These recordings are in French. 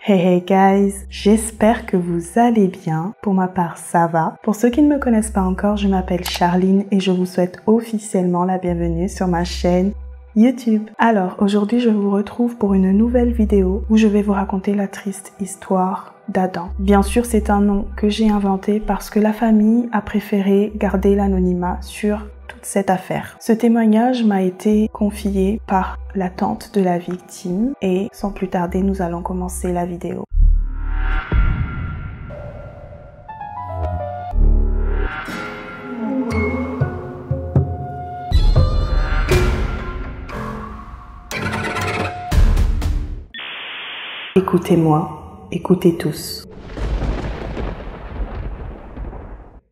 Hey hey guys, j'espère que vous allez bien. Pour ma part, ça va. Pour ceux qui ne me connaissent pas encore, je m'appelle Charline et je vous souhaite officiellement la bienvenue sur ma chaîne YouTube. Alors, aujourd'hui, je vous retrouve pour une nouvelle vidéo où je vais vous raconter la triste histoire d'Adam. Bien sûr, c'est un nom que j'ai inventé parce que la famille a préféré garder l'anonymat sur toute cette affaire. Ce témoignage m'a été confié par la tante de la victime et sans plus tarder, nous allons commencer la vidéo. Écoutez-moi, écoutez tous.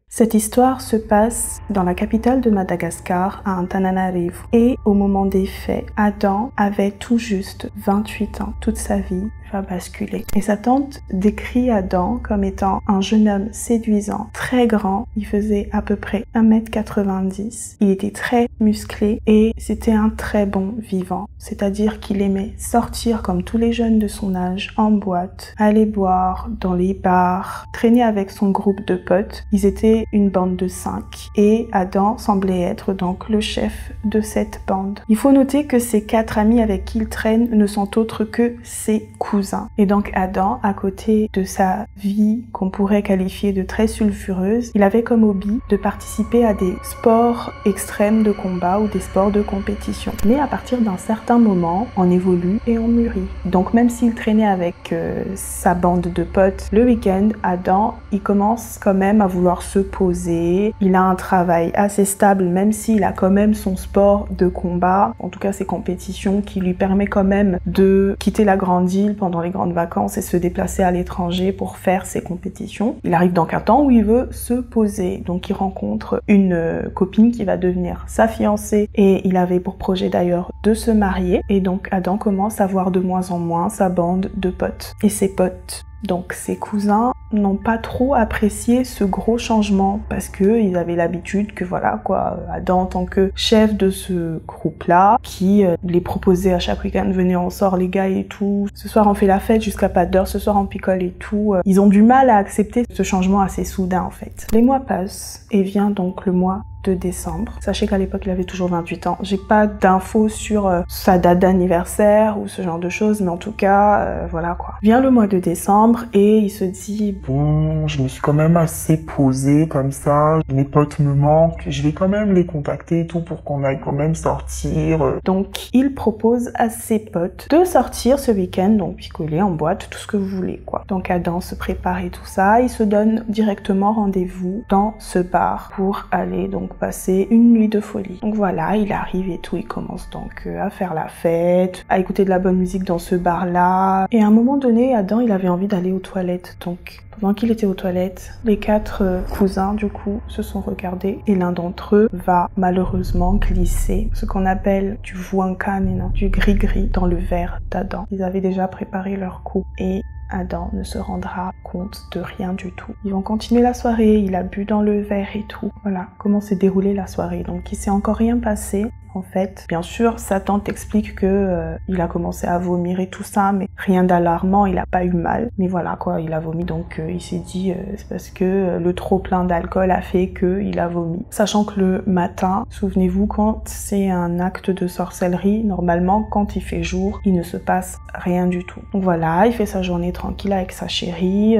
Cette histoire se passe dans la capitale de Madagascar, à Antananarivo. Et au moment des faits, Adam avait tout juste 28 ans. Toute sa vie va basculer. Et sa tante décrit Adam comme étant un jeune homme séduisant, très grand. Il faisait à peu près 1m90. Il était très musclé et c'était un très bon vivant. C'est-à-dire qu'il aimait sortir comme tous les jeunes de son âge en boîte, aller boire dans les bars, traîner avec son groupe de potes. Ils étaient une bande de 5 et Adam semblait être donc le chef de cette bande. Il faut noter que ces 4 amis avec qui il traîne ne sont autres que ses cousins. Et donc Adam, à côté de sa vie qu'on pourrait qualifier de très sulfureuse, il avait comme hobby de participer à des sports extrêmes de combat ou des sports de compétition. Mais à partir d'un certain moment, on évolue et on mûrit. Donc même s'il traînait avec sa bande de potes le week-end, Adam, il commence quand même à vouloir se poser. Il a un travail assez stable, même s'il a quand même son sport de combat, en tout cas ses compétitions, qui lui permet quand même de quitter la grande île pendant les grandes vacances et se déplacer à l'étranger pour faire ses compétitions. Il arrive donc un temps où il veut se poser. Donc il rencontre une copine qui va devenir sa fiancée et il avait pour projet d'ailleurs de se marier. Et donc Adam commence à voir de moins en moins sa bande de potes. Et ses potes, donc ses cousins, n'ont pas trop apprécié ce gros changement parce que ils avaient l'habitude que voilà quoi, Adam en tant que chef de ce groupe-là qui les proposait à chaque week-end, venez on sort les gars et tout, ce soir on fait la fête jusqu'à pas d'heure, ce soir on picole et tout. Ils ont du mal à accepter ce changement assez soudain en fait. Les mois passent et vient donc le mois de décembre. Sachez qu'à l'époque, il avait toujours 28 ans. J'ai pas d'infos sur sa date d'anniversaire ou ce genre de choses, mais en tout cas, voilà quoi. Vient le mois de décembre et il se dit bon, je me suis quand même assez posée comme ça, mes potes me manquent, je vais quand même les contacter et tout pour qu'on aille quand même sortir. Donc, il propose à ses potes de sortir ce week-end, donc picoler en boîte, tout ce que vous voulez quoi. Donc Adam se prépare et tout ça, il se donne directement rendez-vous dans ce bar pour aller donc passer une nuit de folie. Donc voilà, il arrive et tout, il commence donc à faire la fête, à écouter de la bonne musique dans ce bar-là. Et à un moment donné, Adam, il avait envie d'aller aux toilettes. Donc pendant qu'il était aux toilettes, les 4 cousins du coup se sont regardés et l'un d'entre eux va malheureusement glisser ce qu'on appelle du vuankane, du gris-gris dans le verre d'Adam. Ils avaient déjà préparé leur coup et Adam ne se rendra compte de rien du tout. Ils vont continuer la soirée, il a bu dans le verre et tout. Voilà comment s'est déroulée la soirée. Donc il s'est encore rien passé. En fait, bien sûr, sa tante explique que il a commencé à vomir et tout ça, mais rien d'alarmant, il a pas eu mal. Mais voilà quoi, il a vomi, donc il s'est dit c'est parce que le trop plein d'alcool a fait que il a vomi. Sachant que le matin, souvenez-vous, quand c'est un acte de sorcellerie, normalement quand il fait jour, il ne se passe rien du tout. Donc voilà, il fait sa journée tranquille avec sa chérie,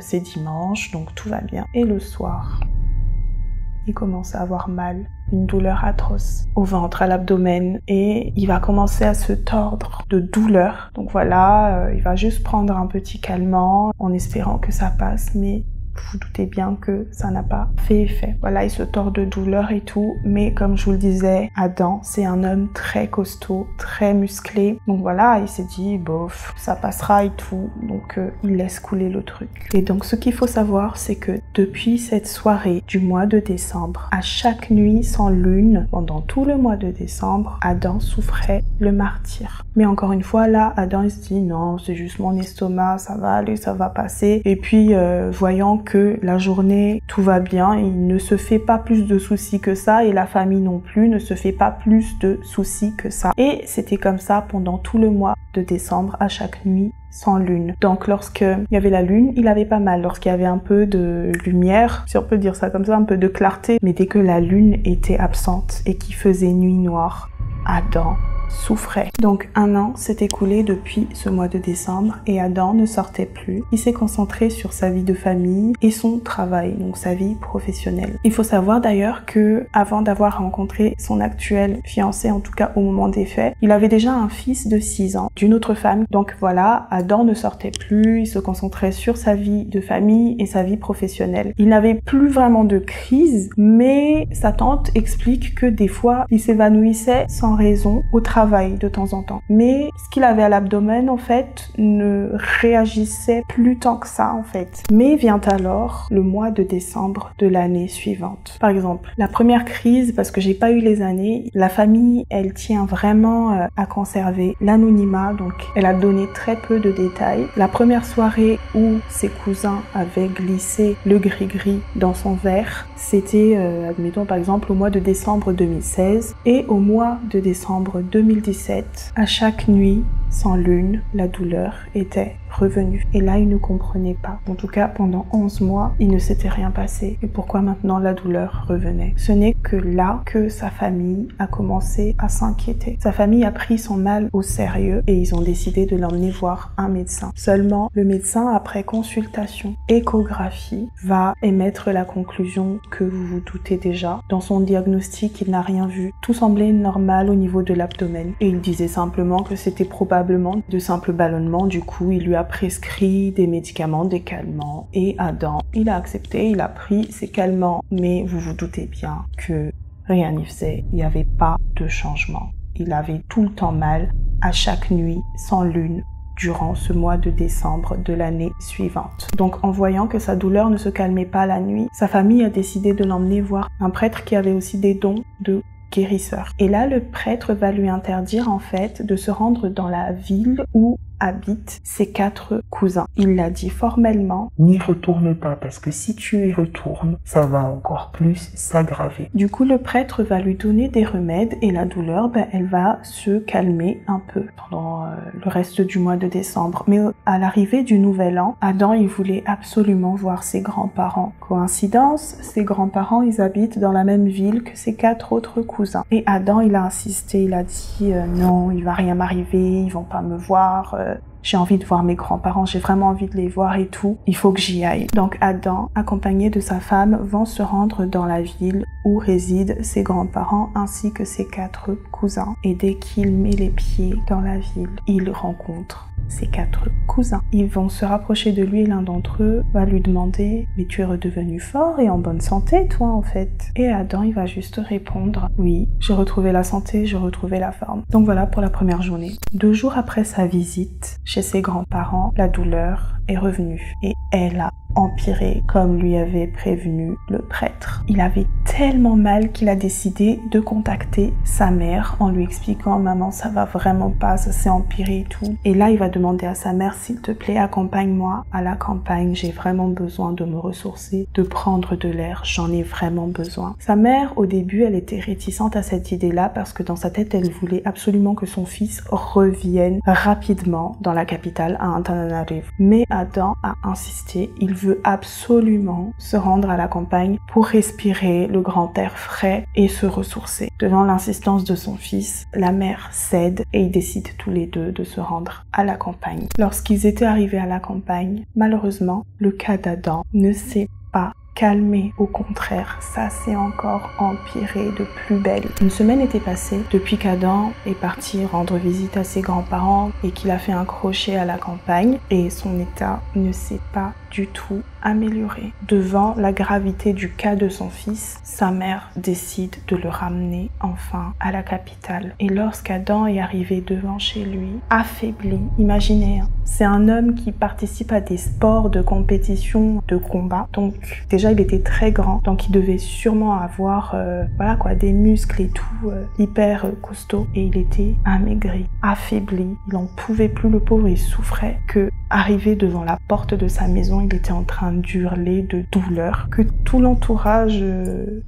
c'est dimanche, donc tout va bien. Et le soir, il commence à avoir mal, une douleur atroce au ventre, à l'abdomen, et il va commencer à se tordre de douleur. Donc voilà, il va juste prendre un petit calmant en espérant que ça passe, mais vous doutez bien que ça n'a pas fait effet. Voilà, il se tord de douleur et tout, mais comme je vous le disais, Adam, c'est un homme très costaud, très musclé. Donc voilà, il s'est dit, bof, ça passera et tout. Donc il laisse couler le truc. Et donc ce qu'il faut savoir, c'est que depuis cette soirée du mois de décembre, à chaque nuit sans lune, pendant tout le mois de décembre, Adam souffrait le martyre. Mais encore une fois, là, Adam, il se dit, non, c'est juste mon estomac, ça va aller, ça va passer. Et puis, voyant que la journée, tout va bien, il ne se fait pas plus de soucis que ça, et la famille non plus ne se fait pas plus de soucis que ça. Et c'était comme ça pendant tout le mois de décembre, à chaque nuit sans lune. Donc lorsqu'il y avait la lune, il avait pas mal. Lorsqu'il y avait un peu de lumière, si on peut dire ça comme ça, un peu de clarté, mais dès que la lune était absente et qu'il faisait nuit noire, Adam souffrait. Donc 1 an s'est écoulé depuis ce mois de décembre et Adam ne sortait plus. Il s'est concentré sur sa vie de famille et son travail, donc sa vie professionnelle. Il faut savoir d'ailleurs que avant d'avoir rencontré son actuel fiancé, en tout cas au moment des faits, il avait déjà un fils de 6 ans d'une autre femme. Donc voilà, Adam ne sortait plus, il se concentrait sur sa vie de famille et sa vie professionnelle. Il n'avait plus vraiment de crise, mais sa tante explique que des fois, il s'évanouissait sans raison au travail de temps en temps. Mais ce qu'il avait à l'abdomen, en fait, ne réagissait plus tant que ça, en fait. Mais vient alors le mois de décembre de l'année suivante. Par exemple, la première crise, parce que j'ai pas eu les années, la famille, elle tient vraiment à conserver l'anonymat, donc elle a donné très peu de détails. La première soirée où ses cousins avaient glissé le gris-gris dans son verre, c'était, admettons par exemple, au mois de décembre 2016 et au mois de décembre 2017, à chaque nuit, sans lune, la douleur était revenue. Et là, il ne comprenait pas. En tout cas, pendant 11 mois, il ne s'était rien passé. Et pourquoi maintenant la douleur revenait? Ce n'est que là que sa famille a commencé à s'inquiéter. Sa famille a pris son mal au sérieux et ils ont décidé de l'emmener voir un médecin. Seulement, le médecin, après consultation, échographie, va émettre la conclusion que vous vous doutez déjà. Dans son diagnostic, il n'a rien vu. Tout semblait normal au niveau de l'abdomen. Et il disait simplement que c'était probablement de simples ballonnements. Du coup, il lui a prescrit des médicaments, des calmants. Et Adam, il a accepté, il a pris ces calmants. Mais vous vous doutez bien que rien n'y faisait. Il n'y avait pas de changement. Il avait tout le temps mal, à chaque nuit, sans lune, durant ce mois de décembre de l'année suivante. Donc en voyant que sa douleur ne se calmait pas la nuit, sa famille a décidé de l'emmener voir un prêtre qui avait aussi des dons de guérisseur. Et là, le prêtre va lui interdire en fait de se rendre dans la ville où habitent ses 4 cousins. Il l'a dit formellement. N'y retourne pas, parce que si tu y retournes, ça va encore plus s'aggraver. Du coup, le prêtre va lui donner des remèdes et la douleur, elle va se calmer un peu pendant le reste du mois de décembre. Mais à l'arrivée du nouvel an, Adam, il voulait absolument voir ses grands-parents. Coïncidence, ses grands-parents, ils habitent dans la même ville que ses 4 autres cousins. Et Adam, il a insisté, il a dit non, il va rien m'arriver, ils vont pas me voir. J'ai envie de voir mes grands-parents, j'ai vraiment envie de les voir et tout. Il faut que j'y aille. Donc Adam, accompagné de sa femme, vont se rendre dans la ville où résident ses grands-parents ainsi que ses 4 cousins. Et dès qu'il met les pieds dans la ville, il rencontre ses 4 cousins. Ils vont se rapprocher de lui et l'un d'entre eux va lui demander « Mais tu es redevenu fort et en bonne santé, toi, en fait ?» Et Adam, il va juste répondre « Oui, j'ai retrouvé la santé, j'ai retrouvé la forme. » Donc voilà pour la première journée. 2 jours après sa visite chez ses grands-parents, la douleur est revenue et elle a empiré comme lui avait prévenu le prêtre. Il avait tellement mal qu'il a décidé de contacter sa mère en lui expliquant « Maman, ça va vraiment pas, ça s'est empiré et tout. » Et là, il va demander à sa mère « S'il te plaît, accompagne-moi à la campagne, j'ai vraiment besoin de me ressourcer, de prendre de l'air, j'en ai vraiment besoin. » Sa mère, au début, elle était réticente à cette idée-là parce que dans sa tête, elle voulait absolument que son fils revienne rapidement dans la capitale, à Antananarivo. Mais Adam a insisté, il veut absolument se rendre à la campagne pour respirer le grand air frais et se ressourcer. Devant l'insistance de son fils, la mère cède et ils décident tous les deux de se rendre à la campagne. Lorsqu'ils étaient arrivés à la campagne, malheureusement, le cas d'Adam ne s'est pas calmé. Au contraire, ça s'est encore empiré de plus belle. Une semaine était passée depuis qu'Adam est parti rendre visite à ses grands-parents et qu'il a fait un crochet à la campagne et son état ne s'est pas du tout amélioré. Devant la gravité du cas de son fils, sa mère décide de le ramener enfin à la capitale. Et lorsqu'Adam est arrivé devant chez lui, affaibli, imaginez, c'est un homme qui participe à des sports de compétition, de combat. Donc déjà déjà il était très grand, donc il devait sûrement avoir voilà quoi, des muscles et tout hyper costaud, et il était amaigri, affaibli, il en pouvait plus, le pauvre, il souffrait. Que arrivé devant la porte de sa maison, il était en train d'hurler de douleur, que tout l'entourage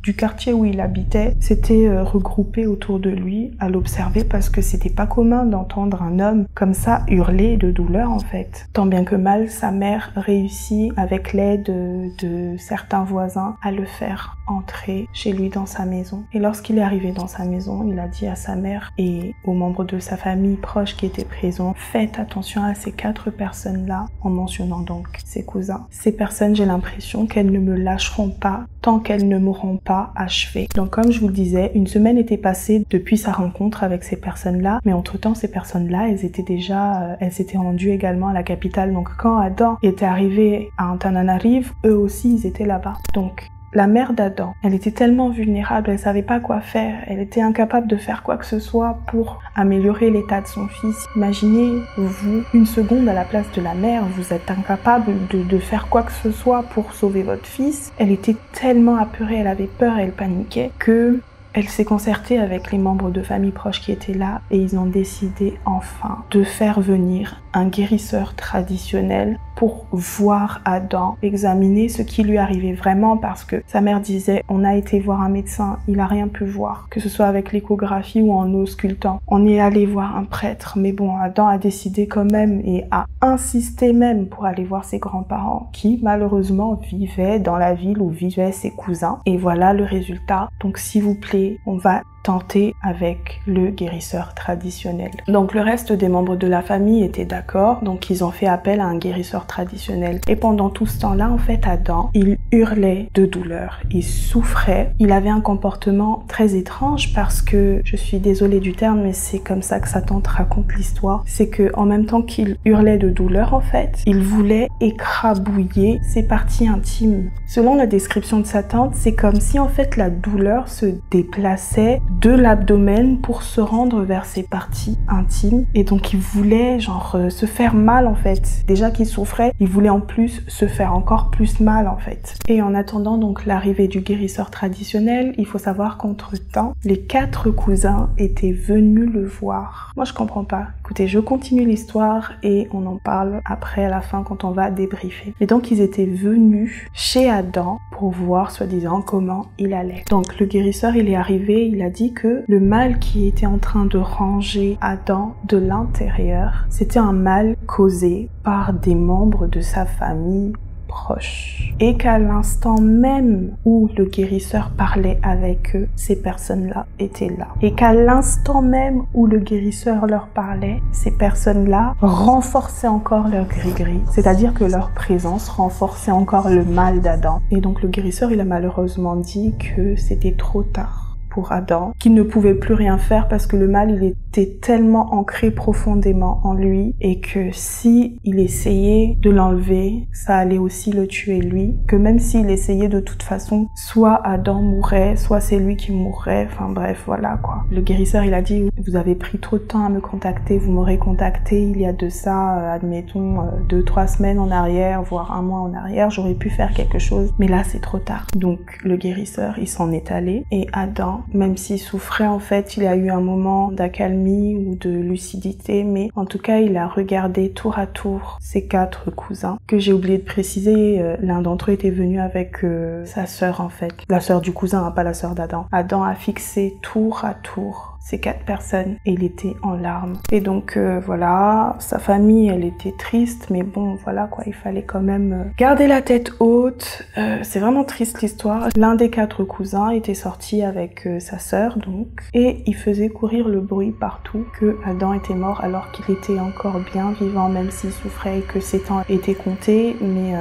du quartier où il habitait s'était regroupé autour de lui à l'observer, parce que c'était pas commun d'entendre un homme comme ça hurler de douleur en fait. Tant bien que mal, sa mère réussit avec l'aide de certains voisins à le faire entrer chez lui dans sa maison. Et lorsqu'il est arrivé dans sa maison, il a dit à sa mère et aux membres de sa famille proche qui étaient présents: faites attention à ces 4 personnes-là, en mentionnant donc ses cousins. Ces personnes, j'ai l'impression qu'elles ne me lâcheront pas tant qu'elles ne m'auront pas achevé. Donc comme je vous le disais, une semaine était passée depuis sa rencontre avec ces personnes-là, mais entre-temps, ces personnes-là, elles s'étaient rendues également à la capitale. Donc quand Adam était arrivé à Antananarive, eux aussi, ils étaient là-bas. Donc la mère d'Adam, elle était tellement vulnérable, elle savait pas quoi faire, elle était incapable de faire quoi que ce soit pour améliorer l'état de son fils. Imaginez, vous, une seconde à la place de la mère, vous êtes incapable de faire quoi que ce soit pour sauver votre fils. Elle était tellement apeurée, elle avait peur, elle paniquait, que elle s'est concertée avec les membres de famille proches qui étaient là, et ils ont décidé enfin de faire venir un guérisseur traditionnel pour voir Adam, examiner ce qui lui arrivait vraiment, parce que sa mère disait: on a été voir un médecin, il a rien pu voir, que ce soit avec l'échographie ou en auscultant. On est allé voir un prêtre, mais bon, Adam a décidé quand même et a insisté même pour aller voir ses grands-parents qui malheureusement vivaient dans la ville où vivaient ses cousins. Et voilà le résultat. Donc s'il vous plaît, on va tenter avec le guérisseur traditionnel. Donc le reste des membres de la famille étaient d'accord, donc ils ont fait appel à un guérisseur traditionnel. Et pendant tout ce temps-là, en fait, Adam, il hurlait de douleur, il souffrait, il avait un comportement très étrange, parce que, je suis désolée du terme, mais c'est comme ça que sa tante raconte l'histoire, c'est que en même temps qu'il hurlait de douleur, en fait, il voulait écrabouiller ses parties intimes. Selon la description de sa tante, c'est comme si en fait la douleur se déplaçait de l'abdomen pour se rendre vers ses parties intimes, et donc il voulait se faire mal en fait. Déjà qu'il souffrait, il voulait en plus se faire encore plus mal en fait. Et en attendant donc l'arrivée du guérisseur traditionnel, il faut savoir qu'entre-temps, les 4 cousins étaient venus le voir. Moi je comprends pas. Écoutez, je continue l'histoire et on en parle après à la fin quand on va débriefer. Et donc ils étaient venus chez Adam pour voir soi-disant comment il allait. Donc le guérisseur, il est arrivé, il a dit que le mal qui était en train de ranger Adam de l'intérieur, c'était un mal causé par des membres de sa famille proche, et qu'à l'instant même où le guérisseur parlait avec eux, ces personnes-là étaient là, et qu'à l'instant même où le guérisseur leur parlait, ces personnes-là renforçaient encore leur gris-gris, c'est-à-dire que leur présence renforçait encore le mal d'Adam. Et donc le guérisseur, il a malheureusement dit que c'était trop tard pour Adam, qu'il ne pouvait plus rien faire parce que le mal, il était tellement ancré profondément en lui, et que si il essayait de l'enlever, ça allait aussi le tuer lui, que même s'il essayait de toute façon, soit Adam mourrait, soit c'est lui qui mourrait, enfin bref, voilà quoi. Le guérisseur, il a dit: vous avez pris trop de temps à me contacter, vous m'aurez contacté il y a de ça, admettons, 2-3 semaines en arrière, voire 1 mois en arrière, j'aurais pu faire quelque chose, mais là c'est trop tard. Donc le guérisseur, il s'en est allé, et Adam, même s'il souffrait, en fait, il a eu un moment d'accalmie ou de lucidité, mais en tout cas, il a regardé tour à tour ses 4 cousins, que j'ai oublié de préciser, l'un d'entre eux était venu avec sa sœur, en fait. La sœur du cousin, hein, pas la sœur d'Adam. Adam a fixé tour à tour ces 4 personnes, et il était en larmes. Et donc voilà, sa famille, elle était triste, mais bon, voilà quoi, il fallait quand même garder la tête haute. C'est vraiment triste l'histoire. L'un des 4 cousins était sorti avec sa sœur, donc, et il faisait courir le bruit partout que Adam était mort alors qu'il était encore bien vivant, même s'il souffrait et que ses temps étaient comptés. Mais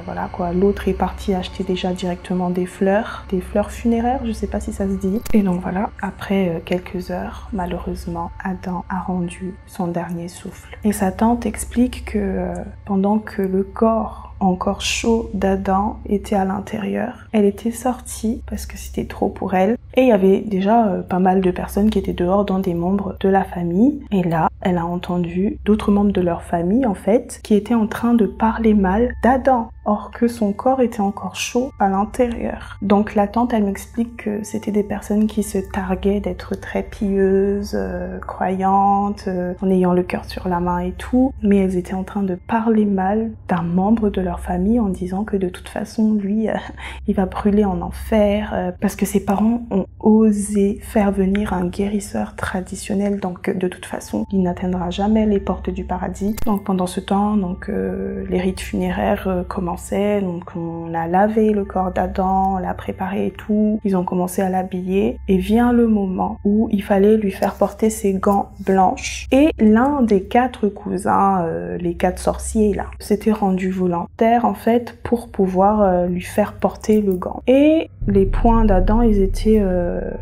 voilà quoi, l'autre est parti acheter déjà directement des fleurs funéraires, je sais pas si ça se dit. Et donc voilà, après quelques heures, malheureusement, Adam a rendu son dernier souffle. Et sa tante explique que pendant que le corps encore chaud d'Adam était à l'intérieur, elle était sortie parce que c'était trop pour elle, et il y avait déjà pas mal de personnes qui étaient dehors, dont des membres de la famille. Et là, elle a entendu d'autres membres de leur famille en fait qui étaient en train de parler mal d'Adam. or que son corps était encore chaud à l'intérieur. Donc la tante, elle m'explique que c'était des personnes qui se targuaient d'être très pieuses, croyantes, en ayant le cœur sur la main et tout, mais elles étaient en train de parler mal d'un membre de leur famille en disant que de toute façon, lui, il va brûler en enfer, parce que ses parents ont osé faire venir un guérisseur traditionnel, donc de toute façon, il n'atteindra jamais les portes du paradis. Donc pendant ce temps, les rites funéraires commençaient, donc on a lavé le corps d'Adam, on l'a préparé et tout, ils ont commencé à l'habiller, et vient le moment où il fallait lui faire porter ses gants blanches, et l'un des 4 cousins, les 4 sorciers là, s'était rendu volontaire en fait pour pouvoir lui faire porter le gant. Et les poings d'Adam, ils étaient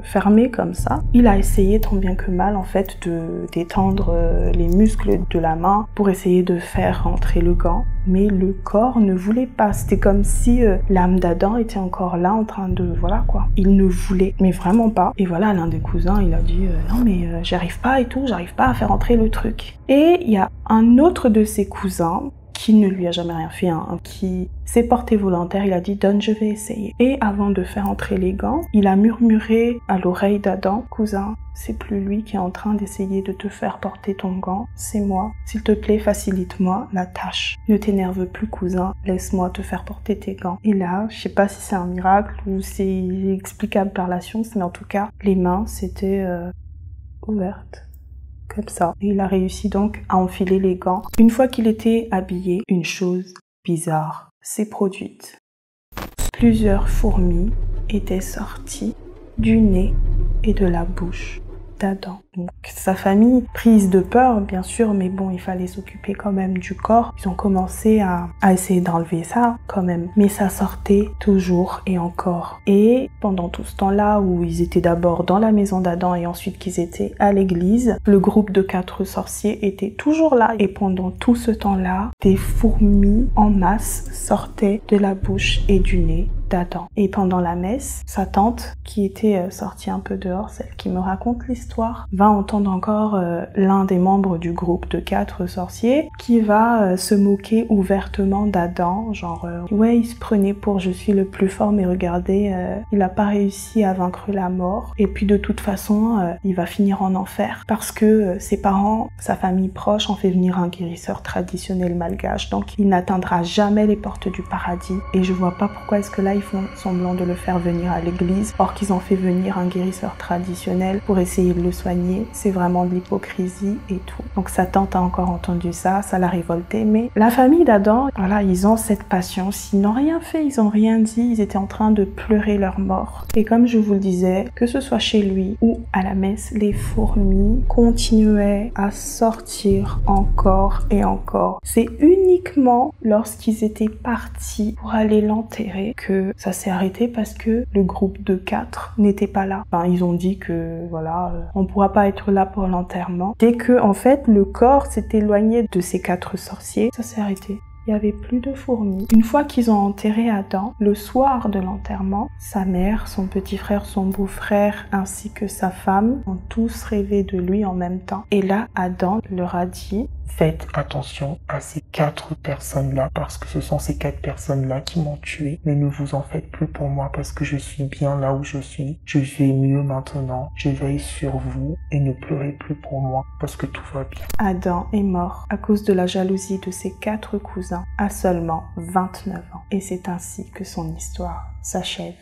fermés comme ça. Il a essayé tant bien que mal en fait de détendre les muscles de la main pour essayer de faire rentrer le gant, mais le corps ne voulait pas. C'était comme si l'âme d'Adam était encore là en train de... voilà quoi. Il ne voulait, mais vraiment pas. Et voilà, l'un des cousins, il a dit non mais j'arrive pas et tout, j'arrive pas à faire rentrer le truc. Et il y a un autre de ses cousins qui ne lui a jamais rien fait, qui s'est porté volontaire, il a dit « Donne, je vais essayer ». Et avant de faire entrer les gants, il a murmuré à l'oreille d'Adam « Cousin, c'est plus lui qui est en train d'essayer de te faire porter ton gant, c'est moi. S'il te plaît, facilite-moi la tâche. Ne t'énerve plus, cousin, laisse-moi te faire porter tes gants. » Et là, je sais pas si c'est un miracle ou c'est explicable par la science, mais en tout cas, les mains s'étaient ouvertes. Comme ça. Et il a réussi donc à enfiler les gants. Une fois qu'il était habillé, une chose bizarre s'est produite. Plusieurs fourmis étaient sorties du nez et de la bouche d'Adam. Donc sa famille, prise de peur bien sûr, mais bon, il fallait s'occuper quand même du corps. Ils ont commencé à essayer d'enlever ça quand même, mais ça sortait toujours et encore. Et pendant tout ce temps-là où ils étaient d'abord dans la maison d'Adam et ensuite qu'ils étaient à l'église, le groupe de 4 sorciers était toujours là. Et pendant tout ce temps-là, des fourmis en masse sortaient de la bouche et du nez d'Adam. Et pendant la messe, sa tante, qui était sortie un peu dehors, celle qui me raconte l'histoire, va entendre encore l'un des membres du groupe de 4 sorciers qui va se moquer ouvertement d'Adam, genre ouais, il se prenait pour je suis le plus fort, mais regardez, il a pas réussi à vaincre la mort, et puis de toute façon il va finir en enfer parce que ses parents, sa famille proche ont fait venir un guérisseur traditionnel malgache, donc il n'atteindra jamais les portes du paradis. Et je vois pas pourquoi est-ce que là ils font semblant de le faire venir à l'église, or qu'ils ont fait venir un guérisseur traditionnel pour essayer de le soigner. C'est vraiment de l'hypocrisie et tout. Donc sa tante a encore entendu ça, ça l'a révolté, mais la famille d'Adam, voilà, ils ont cette patience, ils n'ont rien fait, ils ont rien dit, ils étaient en train de pleurer leur mort. Et comme je vous le disais, que ce soit chez lui ou à la messe, les fourmis continuaient à sortir encore et encore. C'est uniquement lorsqu'ils étaient partis pour aller l'enterrer que ça s'est arrêté, parce que le groupe de 4 n'était pas là. Enfin, ils ont dit que voilà, on pourra pas être là pour l'enterrement. Dès que en fait le corps s'est éloigné de ces 4 sorciers, ça s'est arrêté. Il n'y avait plus de fourmis. Une fois qu'ils ont enterré Adam, le soir de l'enterrement, sa mère, son petit frère, son beau-frère, ainsi que sa femme ont tous rêvé de lui en même temps. Et là, Adam leur a dit: faites attention à ces 4 personnes-là, parce que ce sont ces 4 personnes-là qui m'ont tué. Mais ne vous en faites plus pour moi, parce que je suis bien là où je suis. Je vais mieux maintenant. Je veille sur vous et ne pleurez plus pour moi, parce que tout va bien. Adam est mort à cause de la jalousie de ses 4 cousins à seulement 29 ans. Et c'est ainsi que son histoire s'achève.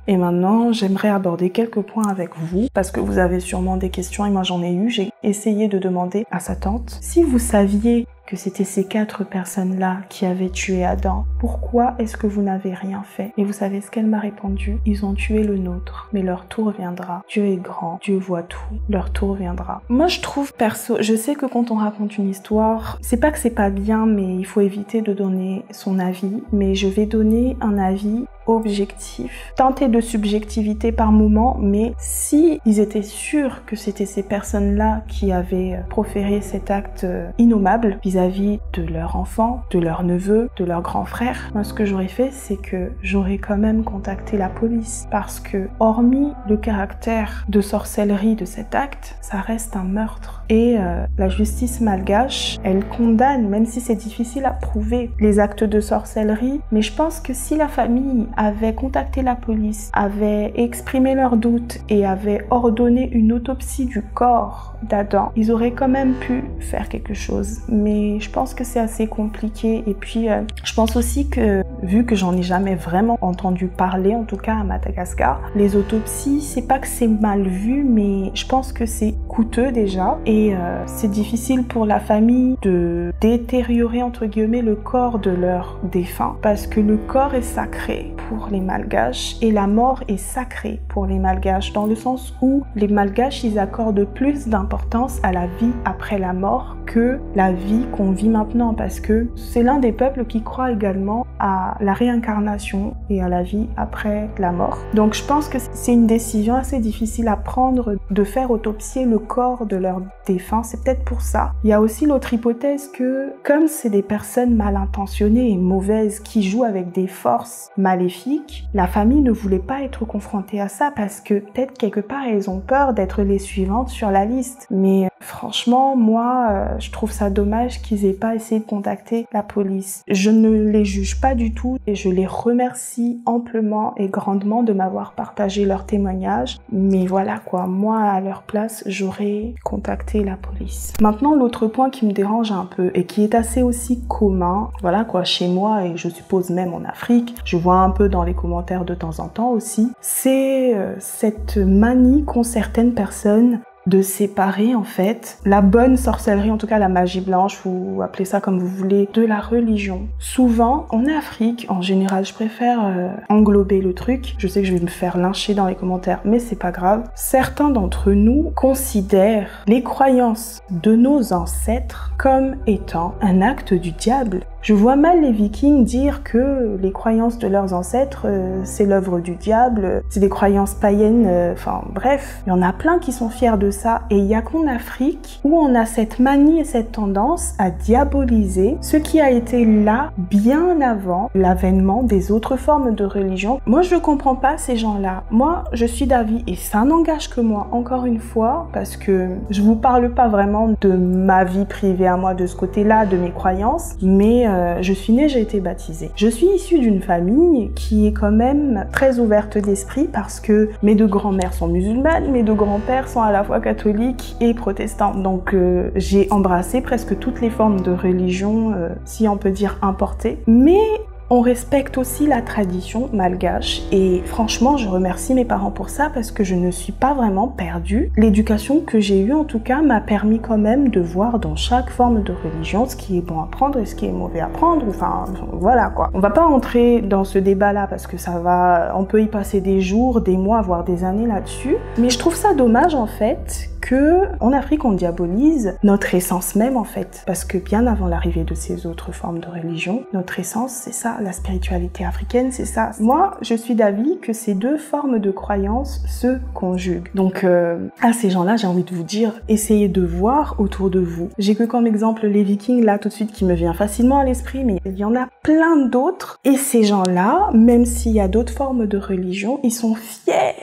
Et maintenant, j'aimerais aborder quelques points avec vous, parce que vous avez sûrement des questions et moi j'en ai eu. J'ai essayé de demander à sa tante: si vous saviez que c'était ces 4 personnes-là qui avaient tué Adam, pourquoi est-ce que vous n'avez rien fait? Et vous savez ce qu'elle m'a répondu? Ils ont tué le nôtre, mais leur tour viendra. Dieu est grand, Dieu voit tout, leur tour viendra. Moi je trouve perso, je sais que quand on raconte une histoire, c'est pas que c'est pas bien, mais il faut éviter de donner son avis, mais je vais donner un avis objectif, teinté de subjectivité par moment, mais si ils étaient sûrs que c'était ces personnes-là qui avaient proféré cet acte innommable vis-à-vis de leur enfant, de leur neveu, de leur grand frère, moi ce que j'aurais fait, c'est que j'aurais quand même contacté la police, parce que hormis le caractère de sorcellerie de cet acte, ça reste un meurtre. Et la justice malgache, elle condamne, même si c'est difficile à prouver, les actes de sorcellerie, mais je pense que si la famille avait contacté la police, avait exprimé leurs doutes et avait ordonné une autopsie du corps d'Adam, ils auraient quand même pu faire quelque chose. Mais je pense que c'est assez compliqué. Et puis, je pense aussi que, vu que j'en ai jamais vraiment entendu parler, en tout cas à Madagascar, les autopsies, c'est pas que c'est mal vu, mais je pense que c'est coûteux déjà. Et c'est difficile pour la famille de détériorer, entre guillemets, le corps de leur défunt. Parce que le corps est sacré pour les Malgaches et la mort est sacrée pour les Malgaches, dans le sens où les Malgaches, ils accordent plus d'importance à la vie après la mort que la vie qu'on vit maintenant, parce que c'est l'un des peuples qui croit également à la réincarnation et à la vie après la mort. Donc je pense que c'est une décision assez difficile à prendre de faire autopsier le corps de leur défunt, c'est peut-être pour ça. Il y a aussi l'autre hypothèse que, comme c'est des personnes mal intentionnées et mauvaises qui jouent avec des forces maléfiques, la famille ne voulait pas être confrontée à ça parce que peut-être quelque part elles ont peur d'être les suivantes sur la liste. Mais franchement, moi, je trouve ça dommage qu'ils aient pas essayé de contacter la police. Je ne les juge pas du tout et je les remercie amplement et grandement de m'avoir partagé leur témoignage. Mais voilà quoi, moi à leur place, j'aurais contacté la police. Maintenant, l'autre point qui me dérange un peu et qui est assez aussi commun, voilà quoi, chez moi et je suppose même en Afrique, je vois un peu dans les commentaires de temps en temps aussi, c'est cette manie qu'ont certaines personnes de séparer en fait la bonne sorcellerie, en tout cas la magie blanche, vous appelez ça comme vous voulez, de la religion. Souvent, en Afrique, en général, je préfère englober le truc. Je sais que je vais me faire lyncher dans les commentaires, mais c'est pas grave. Certains d'entre nous considèrent les croyances de nos ancêtres comme étant un acte du diable. Je vois mal les Vikings dire que les croyances de leurs ancêtres, c'est l'œuvre du diable, c'est des croyances païennes, enfin bref. Il y en a plein qui sont fiers de ça et il n'y a qu'en Afrique où on a cette manie et cette tendance à diaboliser ce qui a été là bien avant l'avènement des autres formes de religion. Moi, je ne comprends pas ces gens-là. Moi, je suis d'avis, et ça n'engage que moi, encore une fois, parce que je vous parle pas vraiment de ma vie privée à moi de ce côté-là, de mes croyances, mais je suis née, j'ai été baptisée. Je suis issue d'une famille qui est quand même très ouverte d'esprit parce que mes deux grands-mères sont musulmanes, mes deux grands-pères sont à la fois catholiques et protestants. Donc j'ai embrassé presque toutes les formes de religion, si on peut dire importées. Mais on respecte aussi la tradition malgache et franchement, je remercie mes parents pour ça parce que je ne suis pas vraiment perdue. L'éducation que j'ai eue, en tout cas, m'a permis quand même de voir dans chaque forme de religion ce qui est bon à prendre et ce qui est mauvais à prendre. Enfin, voilà quoi. On va pas entrer dans ce débat-là parce que on peut y passer des jours, des mois, voire des années là-dessus. Mais je trouve ça dommage en fait que en Afrique on diabolise notre essence même en fait, parce que bien avant l'arrivée de ces autres formes de religion, notre essence c'est ça, la spiritualité africaine c'est ça. Moi je suis d'avis que ces deux formes de croyances se conjuguent. Donc à ces gens-là j'ai envie de vous dire, essayez de voir autour de vous. J'ai que comme exemple les Vikings là tout de suite qui me vient facilement à l'esprit, mais il y en a plein d'autres et ces gens-là, même s'il y a d'autres formes de religion, ils sont fiers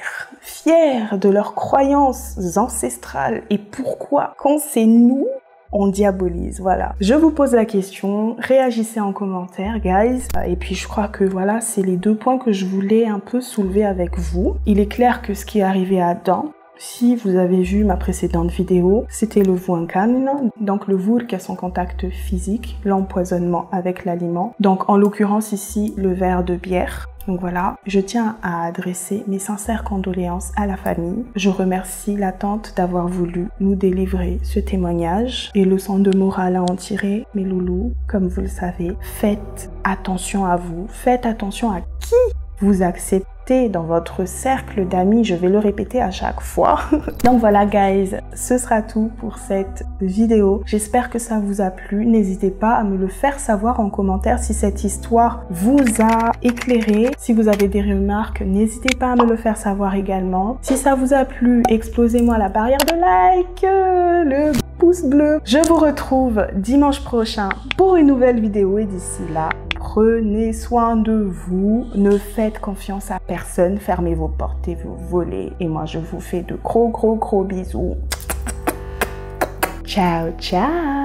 de leurs croyances ancestrales. Et pourquoi, quand c'est nous, on diabolise? Voilà. Je vous pose la question, réagissez en commentaire, guys. Et puis je crois que voilà, c'est les deux points que je voulais un peu soulever avec vous. Il est clair que ce qui est arrivé à Adam, si vous avez vu ma précédente vidéo, c'était le vuankan, donc le vurk à son contact physique, l'empoisonnement avec l'aliment. Donc en l'occurrence ici, le verre de bière. Donc voilà, je tiens à adresser mes sincères condoléances à la famille. Je remercie la tante d'avoir voulu nous délivrer ce témoignage et leçon de morale à en tirer. Mes loulous, comme vous le savez, faites attention à vous, faites attention à qui vous acceptez porter dans votre cercle d'amis. Je vais le répéter à chaque fois. Donc voilà guys, ce sera tout pour cette vidéo. J'espère que ça vous a plu. N'hésitez pas à me le faire savoir en commentaire si cette histoire vous a éclairé. Si vous avez des remarques, n'hésitez pas à me le faire savoir également. Si ça vous a plu, explosez-moi la barrière de like, le pouce bleu. Je vous retrouve dimanche prochain pour une nouvelle vidéo et d'ici là, prenez soin de vous, ne faites confiance à personne, fermez vos portes et vos volets. Et moi, je vous fais de gros bisous. Ciao, ciao!